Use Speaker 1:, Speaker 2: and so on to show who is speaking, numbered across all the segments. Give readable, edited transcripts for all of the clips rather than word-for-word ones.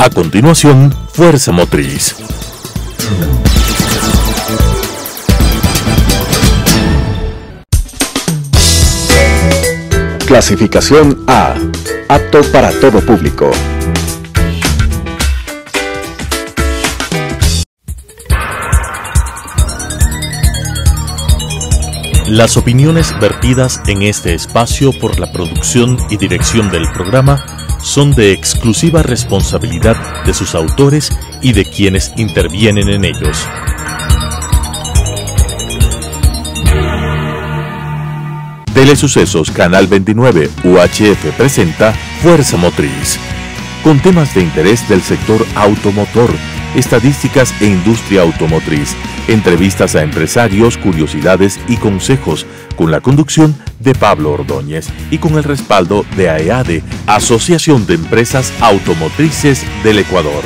Speaker 1: A continuación, Fuerza Motriz.
Speaker 2: Clasificación A. Apto para todo público.
Speaker 1: Las opiniones vertidas en este espacio por la producción y dirección del programa son de exclusiva responsabilidad de sus autores y de quienes intervienen en ellos. Telesucesos Canal 29 UHF presenta Fuerza Motriz, con temas de interés del sector automotor, estadísticas e industria automotriz, entrevistas a empresarios, curiosidades y consejos, con la conducción de Pablo Ordóñez y con el respaldo de AEADE, Asociación de Empresas Automotrices del Ecuador.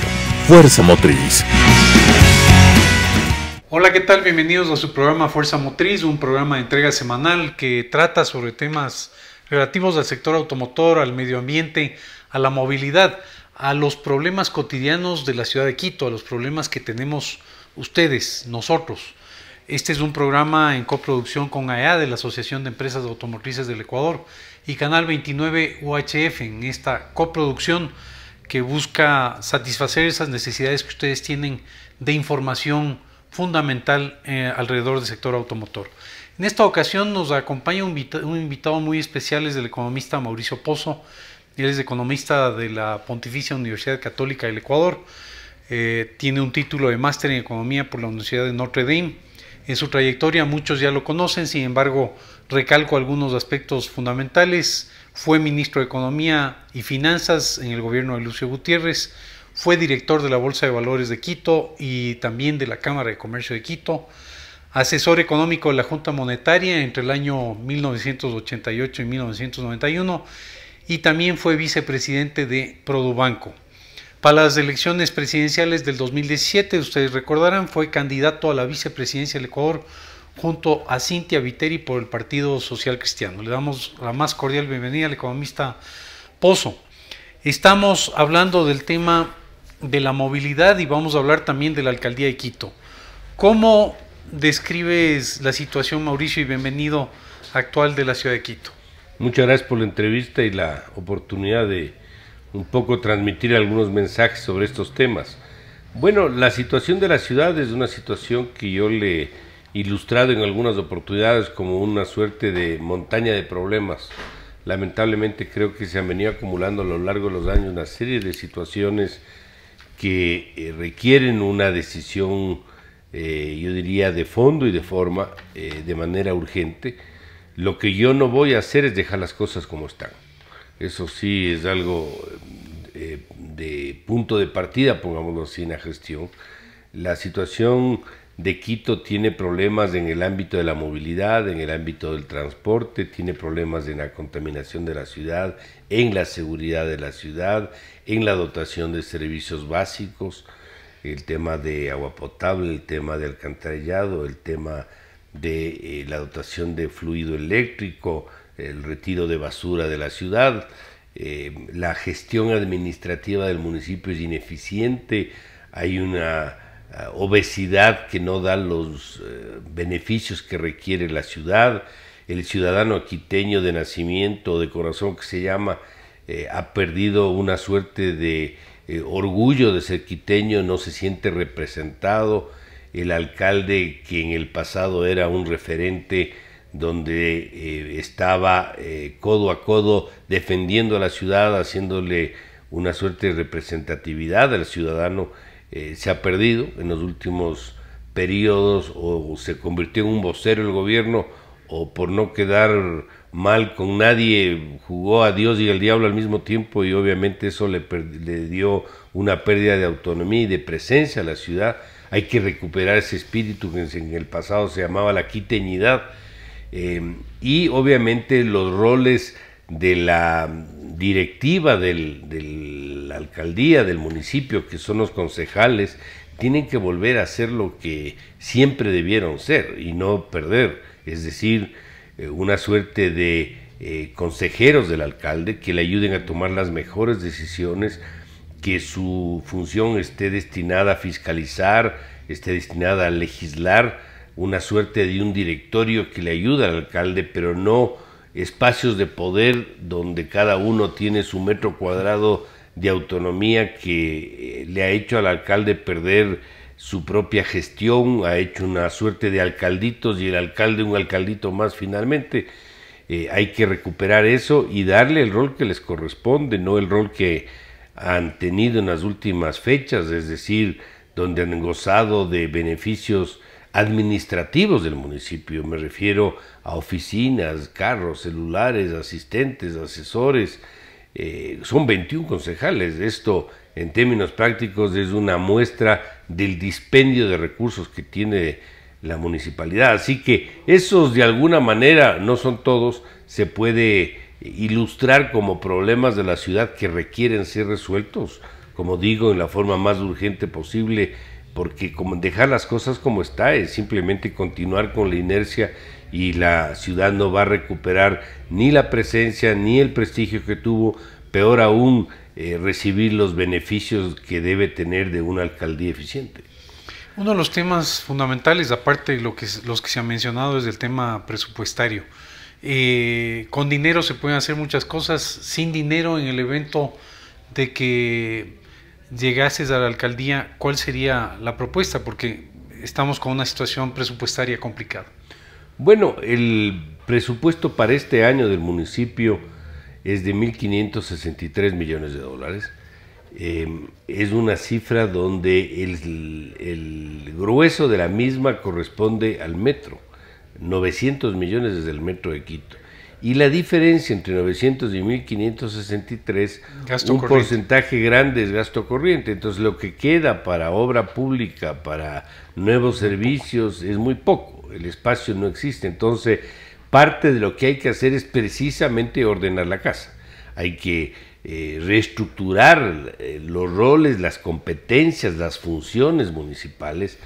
Speaker 1: Fuerza Motriz.
Speaker 3: Hola, ¿qué tal? Bienvenidos a su programa Fuerza Motriz, un programa de entrega semanal que trata sobre temas relativos al sector automotor, al medio ambiente, a la movilidad, a los problemas cotidianos de la ciudad de Quito, a los problemas que tenemos ustedes, nosotros. Este es un programa en coproducción con AEADE, la Asociación de Empresas Automotrices del Ecuador, y Canal 29 UHF, en esta coproducción que busca satisfacer esas necesidades que ustedes tienen de información fundamental alrededor del sector automotor. En esta ocasión nos acompaña un invitado muy especial, es el economista Mauricio Pozo. Él es economista de la Pontificia Universidad Católica del Ecuador. Tiene un título de máster en economía por la Universidad de Notre Dame. En su trayectoria muchos ya lo conocen, sin embargo recalco algunos aspectos fundamentales. Fue ministro de Economía y Finanzas en el gobierno de Lucio Gutiérrez, fue director de la Bolsa de Valores de Quito y también de la Cámara de Comercio de Quito, asesor económico de la Junta Monetaria entre el año 1988 y 1991 y también fue vicepresidente de Produbanco. Para las elecciones presidenciales del 2017, ustedes recordarán, fue candidato a la vicepresidencia del Ecuador junto a Cintia Viteri por el Partido Social Cristiano. Le damos la más cordial bienvenida al economista Pozo. Estamos hablando del tema de la movilidad y vamos a hablar también de la Alcaldía de Quito. ¿Cómo describes la situación, Mauricio, y bienvenido actual de la ciudad de Quito?
Speaker 4: Muchas gracias por la entrevista y la oportunidad de un poco transmitir algunos mensajes sobre estos temas. Bueno, la situación de la ciudad es una situación que yo le he ilustrado en algunas oportunidades como una suerte de montaña de problemas. Lamentablemente creo que se han venido acumulando a lo largo de los años una serie de situaciones que requieren una decisión, yo diría, de fondo y de forma, de manera urgente. Lo que yo no voy a hacer es dejar las cosas como están. Eso sí es algo de punto de partida, pongámoslo así, en la gestión. La situación de Quito tiene problemas en el ámbito de la movilidad, en el ámbito del transporte, tiene problemas en la contaminación de la ciudad, en la seguridad de la ciudad, en la dotación de servicios básicos, el tema de agua potable, el tema de alcantarillado, el tema de la dotación de fluido eléctrico, el retiro de basura de la ciudad. La gestión administrativa del municipio es ineficiente, hay una obesidad que no da los beneficios que requiere la ciudad. El ciudadano quiteño de nacimiento, de corazón que se llama, ha perdido una suerte de orgullo de ser quiteño, no se siente representado. El alcalde, que en el pasado era un referente donde estaba codo a codo defendiendo a la ciudad, haciéndole una suerte de representatividad al ciudadano, se ha perdido en los últimos periodos, o se convirtió en un vocero del gobierno, o por no quedar mal con nadie jugó a Dios y al diablo al mismo tiempo, y obviamente eso le dio una pérdida de autonomía y de presencia a la ciudad. Hay que recuperar ese espíritu que en el pasado se llamaba la quiteñidad, y obviamente los roles de la directiva de la alcaldía, del municipio, que son los concejales, tienen que volver a ser lo que siempre debieron ser y no perder, es decir, una suerte de consejeros del alcalde que le ayuden a tomar las mejores decisiones, que su función esté destinada a fiscalizar, esté destinada a legislar, una suerte de un directorio que le ayuda al alcalde, pero no espacios de poder donde cada uno tiene su metro cuadrado de autonomía que le ha hecho al alcalde perder su propia gestión, ha hecho una suerte de alcalditos y el alcalde un alcaldito más finalmente. Hay que recuperar eso y darle el rol que les corresponde, no el rol que han tenido en las últimas fechas, es decir, donde han gozado de beneficios administrativos del municipio. Me refiero a oficinas, carros, celulares, asistentes, asesores. Son 21 concejales. Esto, en términos prácticos, es una muestra del dispendio de recursos que tiene la municipalidad. Así que esos, de alguna manera, no son todos, se puede ilustrar como problemas de la ciudad que requieren ser resueltos, como digo, en la forma más urgente posible, porque como dejar las cosas como está es simplemente continuar con la inercia y la ciudad no va a recuperar ni la presencia ni el prestigio que tuvo, peor aún recibir los beneficios que debe tener de una alcaldía eficiente.
Speaker 3: Uno de los temas fundamentales, aparte de los que se han mencionado, es el tema presupuestario. Con dinero se pueden hacer muchas cosas, sin dinero, en el evento de que llegases a la alcaldía, ¿cuál sería la propuesta? Porque estamos con una situación presupuestaria complicada.
Speaker 4: Bueno, el presupuesto para este año del municipio es de 1.563 millones de dólares. Es una cifra donde el grueso de la misma corresponde al metro, 900 millones desde el metro de Quito. Y la diferencia entre 900 y 1.563, un porcentaje grande es gasto corriente. Entonces lo que queda para obra pública, para nuevos servicios, es muy poco. El espacio no existe. Entonces parte de lo que hay que hacer es precisamente ordenar la casa. Hay que reestructurar los roles, las competencias, las funciones municipales.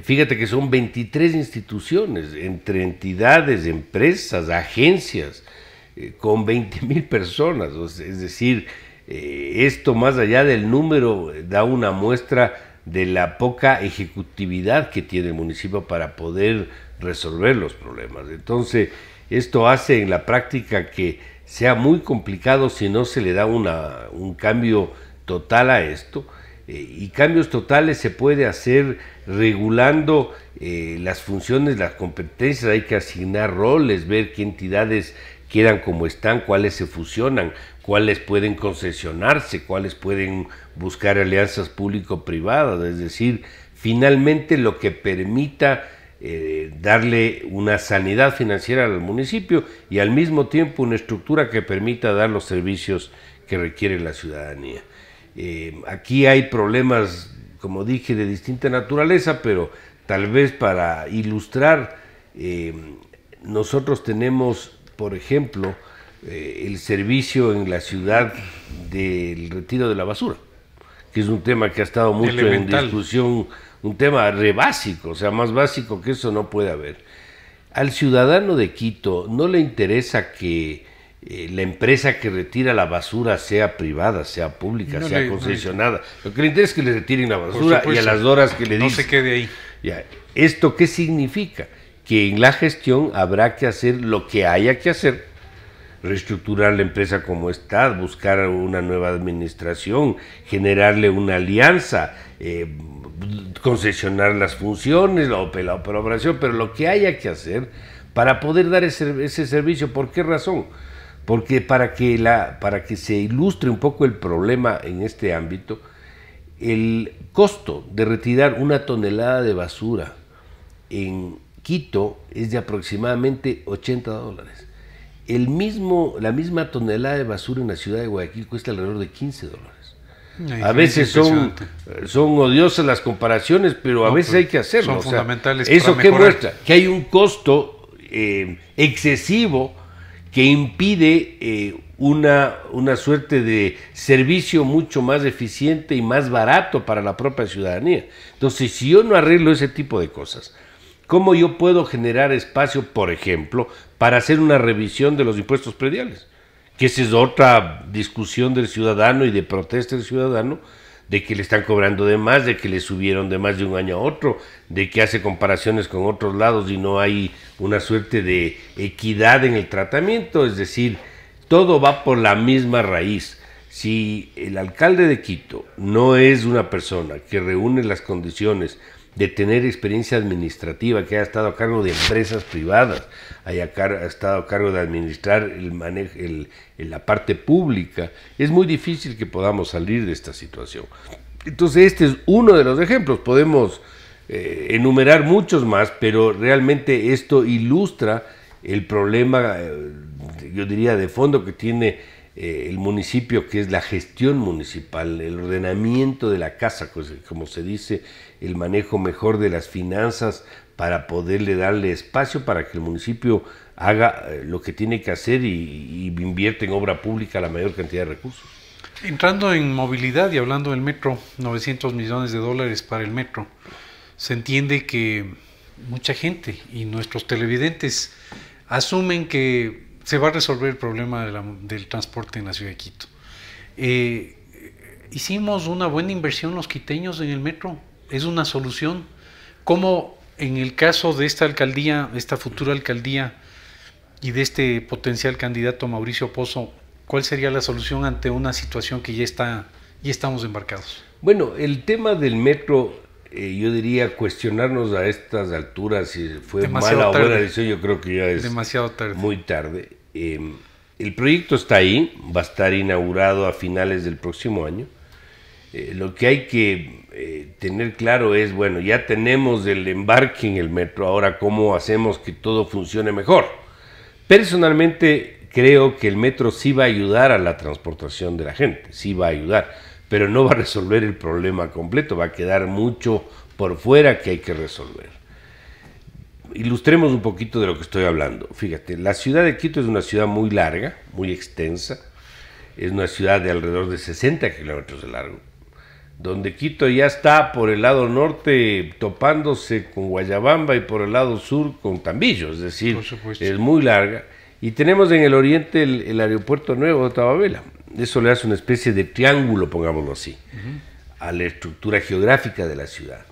Speaker 4: Fíjate que son 23 instituciones, entre entidades, empresas, agencias, con 20.000 personas. Es decir, esto más allá del número da una muestra de la poca ejecutividad que tiene el municipio para poder resolver los problemas. Entonces, esto hace en la práctica que sea muy complicado si no se le da un cambio total a esto. Y cambios totales se puede hacer regulando las funciones, las competencias. Hay que asignar roles, ver qué entidades quedan como están, cuáles se fusionan, cuáles pueden concesionarse, cuáles pueden buscar alianzas público-privadas, es decir, finalmente lo que permita darle una sanidad financiera al municipio y al mismo tiempo una estructura que permita dar los servicios que requiere la ciudadanía. Aquí hay problemas, como dije, de distinta naturaleza, pero tal vez para ilustrar, nosotros tenemos, por ejemplo, el servicio en la ciudad del retiro de la basura, que es un tema que ha estado mucho elemental en discusión, un tema re básico, o sea, más básico que eso no puede haber. Al ciudadano de Quito no le interesa que la empresa que retira la basura sea privada, sea pública, no sea concesionada. Lo que le interesa es que le retiren la basura y a las horas que le dicen.
Speaker 3: No se quede ahí.
Speaker 4: Ya. ¿Esto qué significa? Que en la gestión habrá que hacer lo que haya que hacer, reestructurar la empresa como está, buscar una nueva administración, generarle una alianza, concesionar las funciones, la operación, pero lo que haya que hacer para poder dar ese servicio. ¿Por qué razón? Porque para que se ilustre un poco el problema en este ámbito, el costo de retirar una tonelada de basura en Quito es de aproximadamente $80. La misma tonelada de basura en la ciudad de Guayaquil cuesta alrededor de $15. A veces son odiosas las comparaciones, pero a veces hay que hacerlo.
Speaker 3: Son fundamentales.
Speaker 4: ¿Eso qué muestra? Que hay un costo excesivo que impide una suerte de servicio mucho más eficiente y más barato para la propia ciudadanía. Entonces, si yo no arreglo ese tipo de cosas, ¿cómo yo puedo generar espacio, por ejemplo, para hacer una revisión de los impuestos prediales? que esa es otra discusión del ciudadano y de protesta del ciudadano, de que le están cobrando de más, de que le subieron de más de un año a otro, de que hace comparaciones con otros lados y no hay una suerte de equidad en el tratamiento, es decir, todo va por la misma raíz. Si el alcalde de Quito no es una persona que reúne las condiciones de tener experiencia administrativa, que haya estado a cargo de empresas privadas, ha estado a cargo de administrar la parte pública, es muy difícil que podamos salir de esta situación. Entonces este es uno de los ejemplos, podemos enumerar muchos más, pero realmente esto ilustra el problema, yo diría, de fondo que tiene el municipio, que es la gestión municipal, el ordenamiento de la casa, pues, como se dice, el manejo mejor de las finanzas para poderle darle espacio para que el municipio haga lo que tiene que hacer y invierte en obra pública la mayor cantidad de recursos.
Speaker 3: Entrando en movilidad y hablando del metro, 900 millones de dólares para el metro, se entiende que mucha gente y nuestros televidentes asumen que se va a resolver el problema del transporte en la ciudad de Quito. Hicimos una buena inversión los quiteños en el metro, es una solución. ¿Cómo en el caso de esta alcaldía, esta futura alcaldía y de este potencial candidato Mauricio Pozo, cuál sería la solución ante una situación que ya estamos embarcados?
Speaker 4: Bueno, el tema del metro, yo diría cuestionarnos a estas alturas si fue mala o buena decisión, yo creo que ya es
Speaker 3: demasiado tarde.
Speaker 4: Muy tarde. El proyecto está ahí, va a estar inaugurado a finales del próximo año. Lo que hay que tener claro es, bueno, ya tenemos el embarque en el metro, ahora cómo hacemos que todo funcione mejor. Personalmente creo que el metro sí va a ayudar a la transportación de la gente, sí va a ayudar, pero no va a resolver el problema completo, va a quedar mucho por fuera que hay que resolver. Ilustremos un poquito de lo que estoy hablando. Fíjate, la ciudad de Quito es una ciudad muy larga, muy extensa, es una ciudad de alrededor de 60 kilómetros de largo, donde Quito ya está por el lado norte topándose con Guayabamba y por el lado sur con Tambillo, es decir, es muy larga. Y tenemos en el oriente el aeropuerto nuevo de Tababela. Eso le hace una especie de triángulo, pongámoslo así, a la estructura geográfica de la ciudad.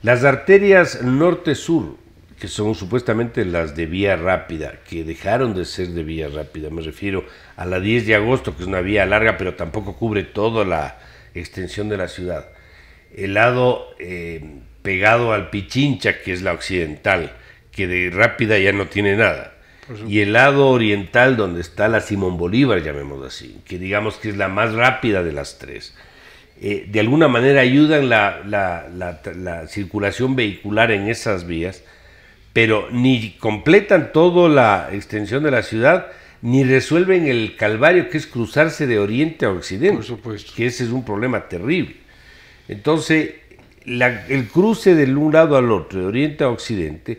Speaker 4: Las arterias norte-sur, que son supuestamente las de vía rápida, que dejaron de ser de vía rápida, me refiero a la 10 de agosto, que es una vía larga, pero tampoco cubre toda la extensión de la ciudad. El lado pegado al Pichincha, que es la occidental, que de rápida ya no tiene nada. Y el lado oriental, donde está la Simón Bolívar, llamémoslo así, que digamos que es la más rápida de las tres. De alguna manera ayudan la circulación vehicular en esas vías, pero ni completan toda la extensión de la ciudad, ni resuelven el calvario que es cruzarse de oriente a occidente,
Speaker 3: por supuesto,
Speaker 4: que ese es un problema terrible. Entonces, el cruce de un lado al otro, de oriente a occidente,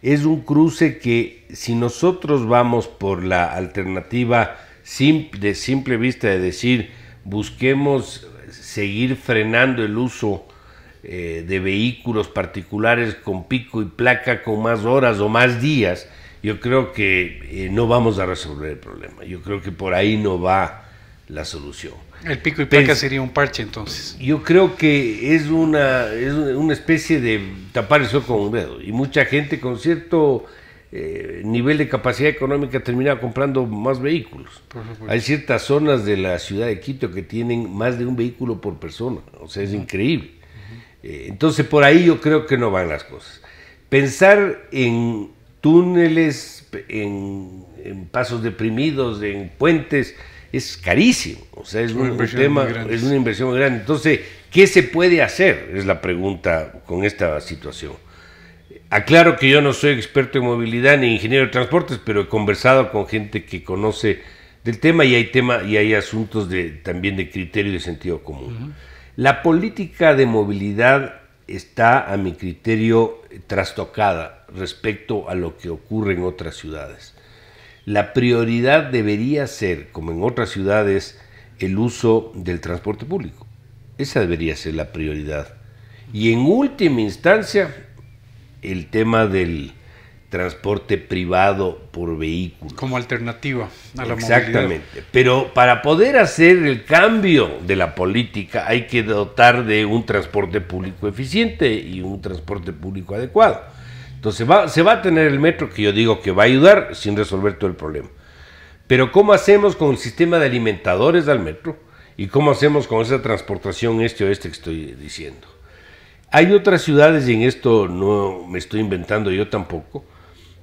Speaker 4: es un cruce que si nosotros vamos por la alternativa de simple vista de decir, busquemos seguir frenando el uso de vehículos particulares con pico y placa con más horas o más días, yo creo que no vamos a resolver el problema. Yo creo que por ahí no va la solución.
Speaker 3: El pico y placa sería un parche entonces.
Speaker 4: Yo creo que es una especie de tapar el sol con un dedo, y mucha gente con cierto nivel de capacidad económica termina comprando más vehículos. Hay ciertas zonas de la ciudad de Quito que tienen más de un vehículo por persona, o sea, es increíble. Entonces por ahí yo creo que no van las cosas. Pensar en túneles, en pasos deprimidos, en puentes, es carísimo, o sea, es una inversión muy grande. Entonces, ¿qué se puede hacer? Es la pregunta con esta situación. Aclaro que yo no soy experto en movilidad ni ingeniero de transportes, pero he conversado con gente que conoce del tema y hay asuntos también de criterio y de sentido común. La política de movilidad está, a mi criterio, trastocada respecto a lo que ocurre en otras ciudades. La prioridad debería ser, como en otras ciudades, el uso del transporte público. Esa debería ser la prioridad. Y en última instancia, el tema del transporte privado por vehículo.
Speaker 3: Como alternativa a la movilidad.
Speaker 4: Exactamente. Pero para poder hacer el cambio de la política hay que dotar de un transporte público eficiente y un transporte público adecuado. Entonces se va a tener el metro, que yo digo que va a ayudar sin resolver todo el problema. Pero ¿cómo hacemos con el sistema de alimentadores al metro? ¿Y cómo hacemos con esa transportación este-oeste que estoy diciendo? Hay otras ciudades, y en esto no me estoy inventando yo tampoco,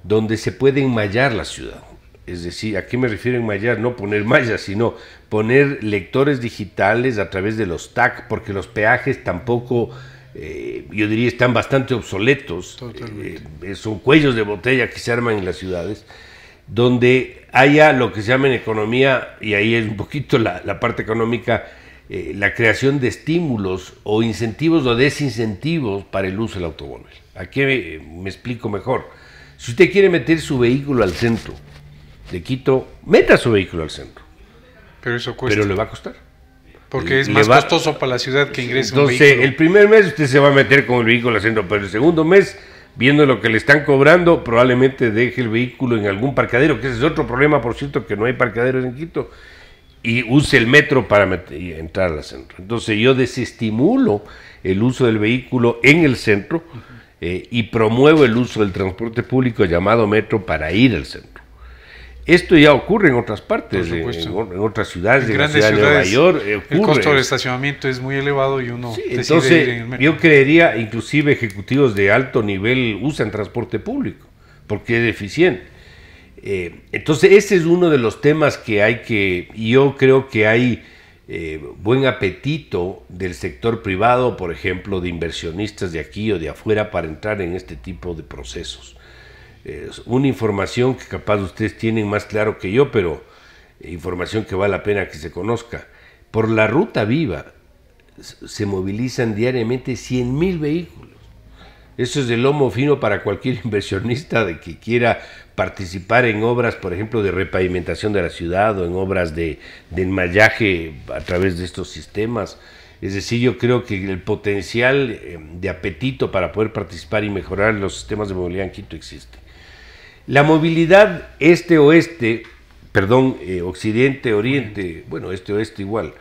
Speaker 4: donde se puede enmallar la ciudad. Es decir, ¿a qué me refiero enmallar? No poner mallas, sino poner lectores digitales a través de los TAC, porque los peajes tampoco, yo diría, están bastante obsoletos. Son cuellos de botella que se arman en las ciudades, donde haya lo que se llama en economía, y ahí es un poquito la parte económica, la creación de estímulos o incentivos o desincentivos para el uso del automóvil. Aquí me explico mejor. Si usted quiere meter su vehículo al centro de Quito, meta su vehículo al centro.
Speaker 3: Pero eso cuesta.
Speaker 4: Pero le va a costar.
Speaker 3: Porque es más costoso para la ciudad que ingrese un vehículo.
Speaker 4: Entonces, el primer mes usted se va a meter con el vehículo al centro, pero el segundo mes, viendo lo que le están cobrando, probablemente deje el vehículo en algún parqueadero, que ese es otro problema, por cierto, que no hay parqueaderos en Quito, y use el metro para entrar al centro. Entonces, yo desestimulo el uso del vehículo en el centro, y promuevo el uso del transporte público llamado metro para ir al centro. Esto ya ocurre en otras partes, en otras ciudades, en la ciudad de Nueva York.
Speaker 3: El costo del estacionamiento es muy elevado y uno
Speaker 4: decide ir en el metro. Yo creería, inclusive ejecutivos de alto nivel usan transporte público, porque es eficiente. Entonces ese es uno de los temas que yo creo que hay buen apetito del sector privado, por ejemplo, de inversionistas de aquí o de afuera para entrar en este tipo de procesos. Una información que capaz ustedes tienen más claro que yo, pero información que vale la pena que se conozca. Por la ruta viva se movilizan diariamente 100,000 vehículos. Eso es de lomo fino para cualquier inversionista de que quiera participar en obras, por ejemplo, de repavimentación de la ciudad o en obras de enmallaje a través de estos sistemas. Es decir, yo creo que el potencial de apetito para poder participar y mejorar los sistemas de movilidad en Quito existe. La movilidad occidente-oriente, bueno, este-oeste igual,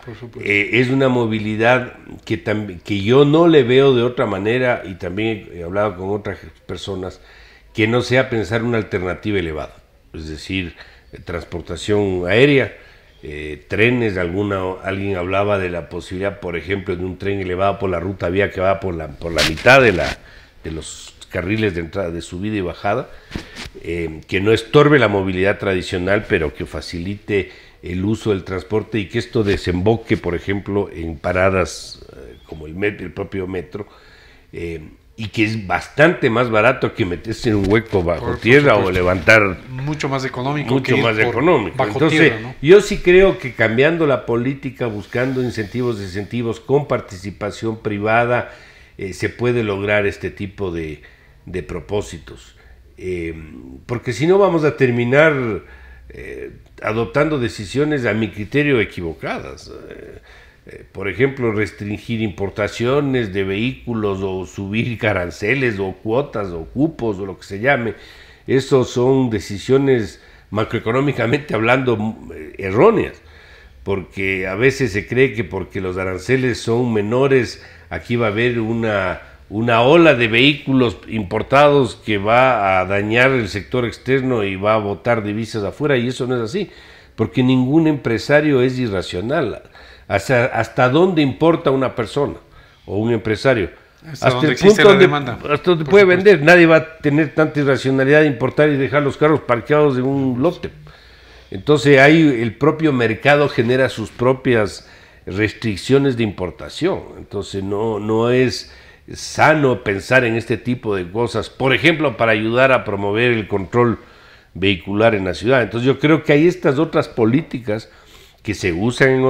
Speaker 4: es una movilidad que yo no le veo de otra manera, y también he hablado con otras personas, que no sea pensar una alternativa elevada, es decir, transportación aérea, trenes. Alguien hablaba de la posibilidad, por ejemplo, de un tren elevado por la ruta vía que va por la mitad de los carriles de entrada, de subida y bajada, que no estorbe la movilidad tradicional, pero que facilite el uso del transporte, y que esto desemboque, por ejemplo, en paradas como el propio metro, y que es bastante más barato que meterse en un hueco bajo tierra o levantar.
Speaker 3: Mucho más económico.
Speaker 4: Entonces, tierra, ¿no? Yo sí creo que cambiando la política, buscando incentivos con participación privada, se puede lograr este tipo de propósitos. Porque si no vamos a terminar adoptando decisiones a mi criterio equivocadas. Por ejemplo, restringir importaciones de vehículos o subir aranceles o cuotas o cupos o lo que se llame. Esos son decisiones macroeconómicamente hablando erróneas, porque a veces se cree que porque los aranceles son menores, aquí va a haber una ola de vehículos importados que va a dañar el sector externo y va a botar divisas afuera, y eso no es así, porque ningún empresario es irracional. ¿Hasta dónde importa una persona o un empresario?
Speaker 3: Hasta donde existe la demanda.
Speaker 4: Hasta donde puede vender. Nadie va a tener tanta irracionalidad de importar y dejar los carros parqueados en un lote. Entonces ahí el propio mercado genera sus propias restricciones de importación. Entonces no es sano pensar en este tipo de cosas, por ejemplo, para ayudar a promover el control vehicular en la ciudad. Entonces yo creo que hay estas otras políticas que se usan en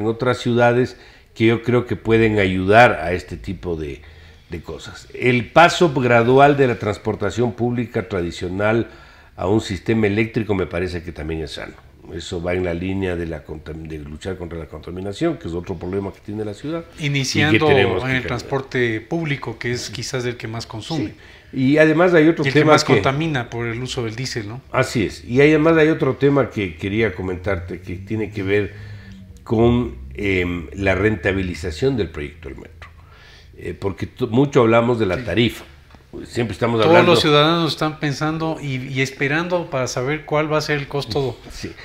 Speaker 4: otras ciudades, que yo creo que pueden ayudar a este tipo de cosas. El paso gradual de la transportación pública tradicional a un sistema eléctrico me parece que también es sano. Eso va en la línea de luchar contra la contaminación, que es otro problema que tiene la ciudad.
Speaker 3: Iniciando en el transporte público, que es quizás el que más consume.
Speaker 4: Sí. Y además hay otro
Speaker 3: tema
Speaker 4: que más
Speaker 3: contamina por el uso del diésel, ¿no?
Speaker 4: Así es. Y además hay otro tema que quería comentarte, que tiene que ver con la rentabilización del proyecto del metro. Porque mucho hablamos de la tarifa. Siempre estamos hablando...
Speaker 3: Todos los ciudadanos están pensando y esperando para saber cuál va a ser el costo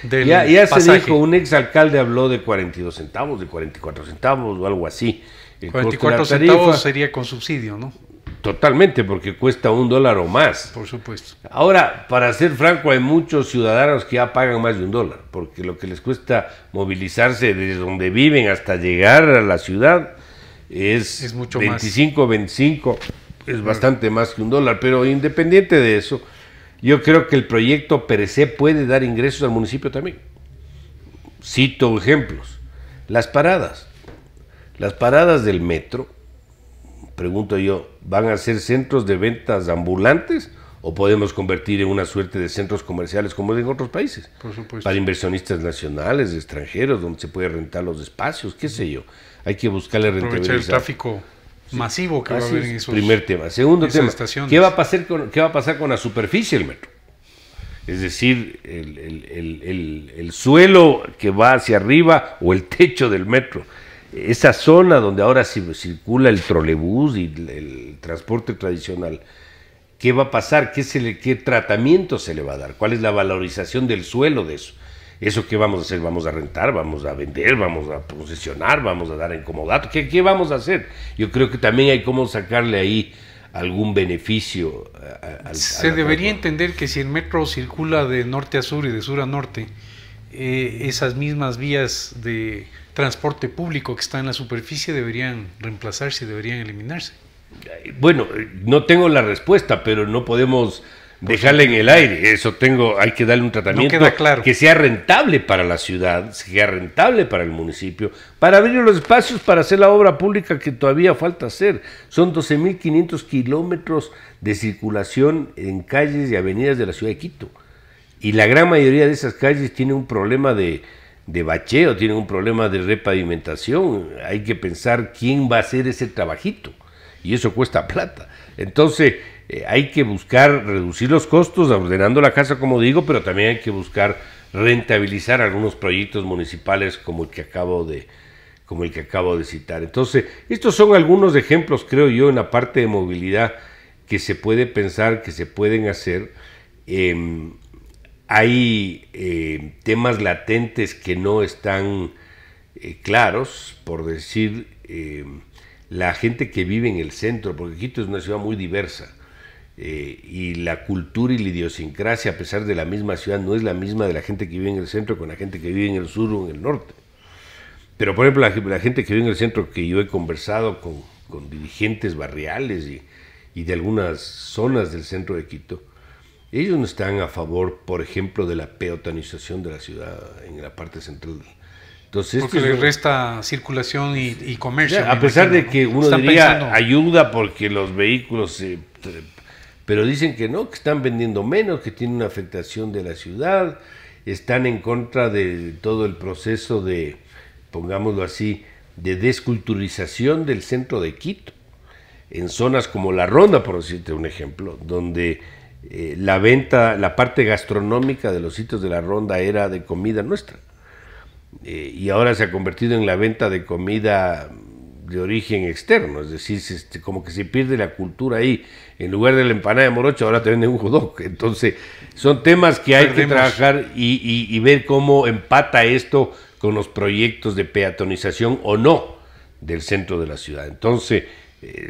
Speaker 3: del
Speaker 4: ya
Speaker 3: pasaje.
Speaker 4: Se dijo, un exalcalde habló de 42 centavos, de 44 centavos o algo así.
Speaker 3: 44 centavos sería con subsidio, ¿no?
Speaker 4: Totalmente, porque cuesta $1 o más.
Speaker 3: Por supuesto.
Speaker 4: Ahora, para ser franco, hay muchos ciudadanos que ya pagan más de $1, porque lo que les cuesta movilizarse desde donde viven hasta llegar a la ciudad es
Speaker 3: mucho
Speaker 4: 25, 25... Es bastante más que $1, pero independiente de eso, yo creo que el proyecto per se puede dar ingresos al municipio también. Cito ejemplos. Las paradas del metro, pregunto yo, ¿van a ser centros de ventas ambulantes o podemos convertir en una suerte de centros comerciales como en otros países?
Speaker 3: Por supuesto.
Speaker 4: Para inversionistas nacionales, extranjeros, donde se puede rentar los espacios, qué sé yo. Hay que buscarle rentabilidad.
Speaker 3: Aprovechar el tráfico masivo que va a haber en esos.
Speaker 4: Primer tema. Segundo tema,
Speaker 3: estaciones.
Speaker 4: ¿qué va a pasar con la superficie del metro? Es decir, el suelo que va hacia arriba o el techo del metro. Esa zona donde ahora circula el trolebús y el transporte tradicional. ¿Qué va a pasar? ¿Qué tratamiento se le va a dar? ¿Cuál es la valorización del suelo de eso? ¿Eso qué vamos a hacer? ¿Vamos a rentar? ¿Vamos a vender? ¿Vamos a posesionar? ¿Vamos a dar en comodato? ¿Qué vamos a hacer? Yo creo que también hay cómo sacarle ahí algún beneficio.
Speaker 3: Se debería entender que si el metro circula de norte a sur y de sur a norte, esas mismas vías de transporte público que están en la superficie deberían reemplazarse, deberían eliminarse.
Speaker 4: Bueno, no tengo la respuesta, pero no podemos dejarla en el aire. Eso hay que darle un tratamiento que sea rentable para la ciudad, que sea rentable para el municipio, para abrir los espacios para hacer la obra pública que todavía falta hacer. Son 12.500 kilómetros de circulación en calles y avenidas de la ciudad de Quito. Y la gran mayoría de esas calles tienen un problema de bacheo, tienen un problema de repavimentación. Hay que pensar quién va a hacer ese trabajito. Y eso cuesta plata. Entonces, hay que buscar reducir los costos, ordenando la casa, como digo, pero también hay que buscar rentabilizar algunos proyectos municipales como el que acabo de citar. Entonces, estos son algunos ejemplos, creo yo, en la parte de movilidad que se puede pensar, que se pueden hacer. Hay temas latentes que no están claros, por decir, la gente que vive en el centro, porque Quito es una ciudad muy diversa, y la cultura y la idiosincrasia, a pesar de la misma ciudad, no es la misma de la gente que vive en el centro con la gente que vive en el sur o en el norte. Pero, por ejemplo, la gente que vive en el centro, que yo he conversado con dirigentes barriales y de algunas zonas del centro de Quito, ellos no están a favor, por ejemplo, de la peatonización de la ciudad en la parte central. Entonces,
Speaker 3: porque le resta circulación y comercio.
Speaker 4: Ya, a pesar de que uno diría ayuda porque los vehículos pero dicen que no, que están vendiendo menos, que tiene una afectación de la ciudad, están en contra de todo el proceso de, pongámoslo así, de desculturización del centro de Quito, en zonas como La Ronda, por decirte un ejemplo, donde la parte gastronómica de los sitios de La Ronda era de comida nuestra, y ahora se ha convertido en la venta de comida de origen externo, es decir, como que se pierde la cultura ahí. En lugar de la empanada de morocho, ahora te venden un hot dog. Entonces, son temas que hay que trabajar y ver cómo empata esto con los proyectos de peatonización o no del centro de la ciudad. Entonces,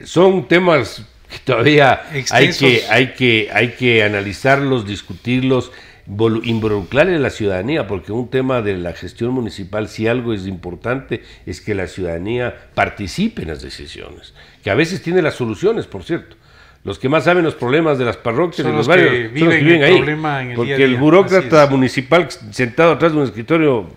Speaker 4: son temas que todavía hay que analizarlos, discutirlos, involucrarle a la ciudadanía, porque un tema de la gestión municipal, si algo es importante, es que la ciudadanía participe en las decisiones, que a veces tiene las soluciones, por cierto. Los que más saben los problemas de las parroquias, de los barrios, son los que viven ahí, porque el burócrata municipal sentado atrás de un escritorio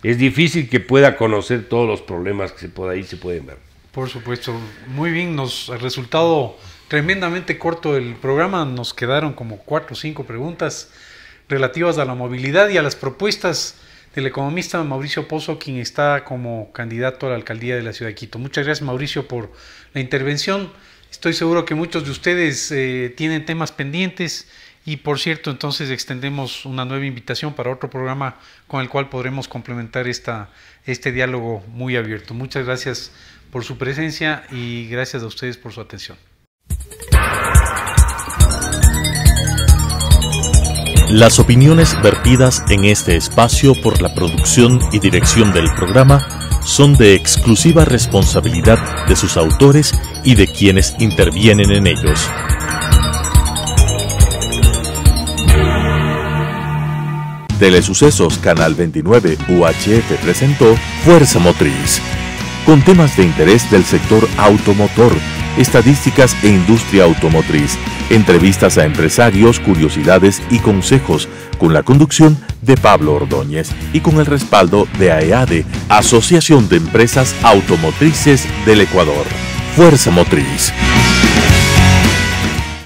Speaker 4: es difícil que pueda conocer todos los problemas que se pueden ver.
Speaker 3: Por supuesto, muy bien, nos ha resultado tremendamente corto el programa, nos quedaron como 4 o 5 preguntas. relativas a la movilidad y a las propuestas del economista Mauricio Pozo, quien está como candidato a la alcaldía de la ciudad de Quito. Muchas gracias, Mauricio, por la intervención. Estoy seguro que muchos de ustedes tienen temas pendientes y, por cierto, entonces extendemos una nueva invitación para otro programa con el cual podremos complementar este diálogo muy abierto. Muchas gracias por su presencia y gracias a ustedes por su atención.
Speaker 1: Las opiniones vertidas en este espacio por la producción y dirección del programa son de exclusiva responsabilidad de sus autores y de quienes intervienen en ellos. Telesucesos Canal 29 UHF presentó Fuerza Motriz, con temas de interés del sector automotor, estadísticas e industria automotriz, entrevistas a empresarios, curiosidades y consejos, con la conducción de Pablo Ordóñez y con el respaldo de AEADE, Asociación de Empresas Automotrices del Ecuador. Fuerza Motriz.